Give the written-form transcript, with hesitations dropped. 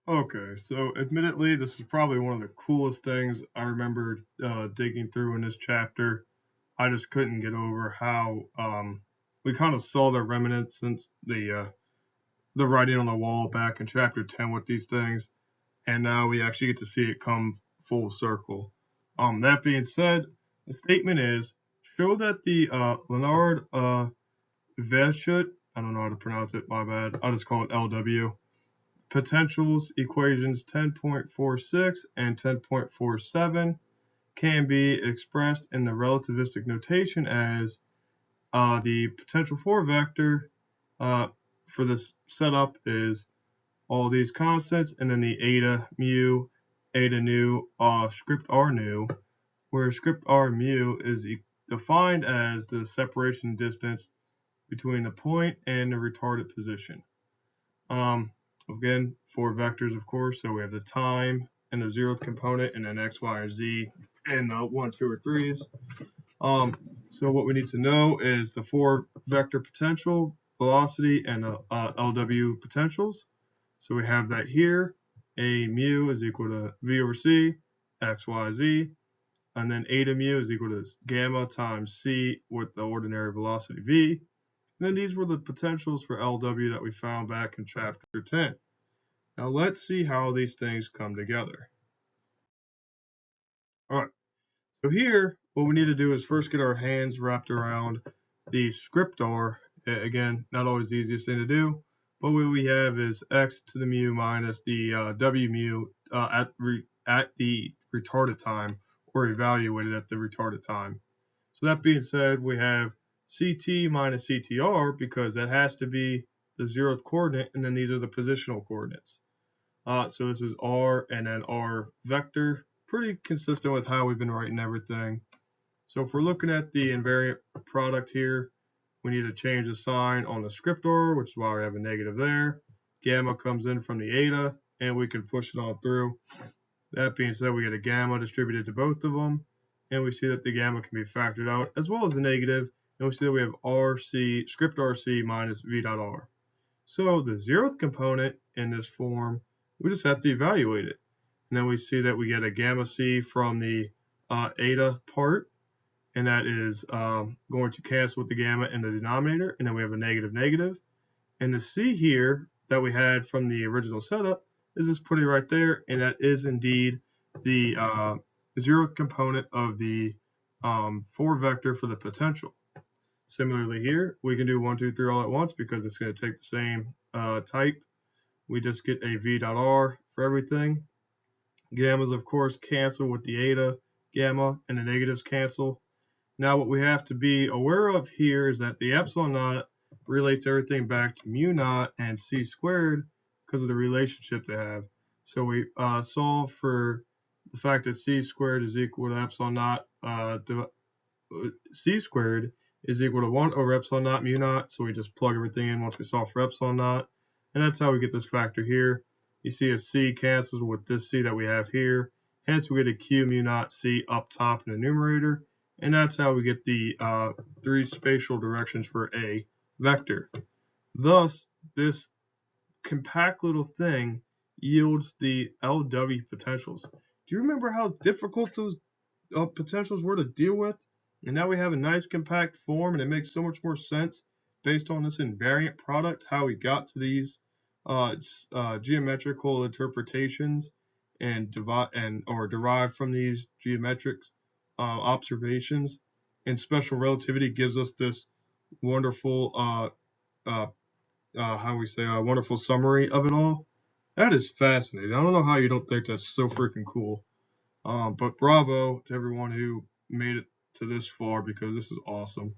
Okay, so admittedly, this is probably one of the coolest things I remember digging through in this chapter. I just couldn't get over how we kind of saw the remnants since the writing on the wall back in chapter 10 with these things, and now we actually get to see it come full circle. That being said, the statement is show that the 𝘰𝘠𝘰𝘥𝘵𝘪𝘤𝘴, I don't know how to pronounce it, my bad. I'll just call it LW. Potentials equations 10.46 and 10.47 can be expressed in the relativistic notation as the potential for vector for this setup is all these constants and then the eta mu, eta nu, script r nu, where script r mu is defined as the separation distance between the point and the retarded position. Again, four vectors, of course, so we have the time and the zeroth component, and then x, y, or z, and 1, 2, or 3s. So what we need to know is the four vector potential, velocity, and LW potentials. So we have that here. A mu is equal to v over c, x, y, z, and then eta mu is equal to gamma times c with the ordinary velocity v. And then these were the potentials for LW that we found back in chapter 10. Now let's see how these things come together. All right, so here what we need to do is first get our hands wrapped around the script r. Again, not always the easiest thing to do, but what we have is x to the mu minus the w mu at the retarded time, or evaluated at the retarded time. So that being said, we have CT minus CTR because that has to be the zeroth coordinate, and then these are the positional coordinates. So this is R and then R vector, pretty consistent with how we've been writing everything. So if we're looking at the invariant product here, we need to change the sign on the script R, which is why we have a negative there. Gamma comes in from the eta, and we can push it on through. That being said, we get a gamma distributed to both of them, and we see that the gamma can be factored out, as well as the negative, and we see that we have RC, script RC minus V dot R. So the zeroth component in this form, we just have to evaluate it. And then we see that we get a gamma C from the eta part, and that is going to cancel with the gamma in the denominator, and then we have a negative negative. And the C here that we had from the original setup is just putting right there, and that is indeed the zeroth component of the 4 vector for the potential. Similarly here, we can do 1, 2, 3 all at once because it's going to take the same type. We just get a V dot R for everything. Gammas, of course, cancel with the eta, gamma, and the negatives cancel. Now what we have to be aware of here is that the epsilon naught relates everything back to mu naught and c squared because of the relationship they have. So we solve for the fact that c squared is equal to epsilon naught, c squared is equal to 1 over epsilon naught mu naught. So we just plug everything in once we solve for epsilon naught. And that's how we get this factor here. You see a c cancels with this c that we have here. Hence we get a q mu naught c up top in the numerator. And that's how we get the 3 spatial directions for a vector. Thus, this compact little thing yields the LW potentials. Do you remember how difficult those potentials were to deal with? And now we have a nice compact form, and it makes so much more sense based on this invariant product, how we got to these geometrical interpretations and derived from these geometric observations. And special relativity gives us this wonderful wonderful summary of it all. That is fascinating. I don't know how you don't think that's so freaking cool. But bravo to everyone who made it to this far because this is awesome.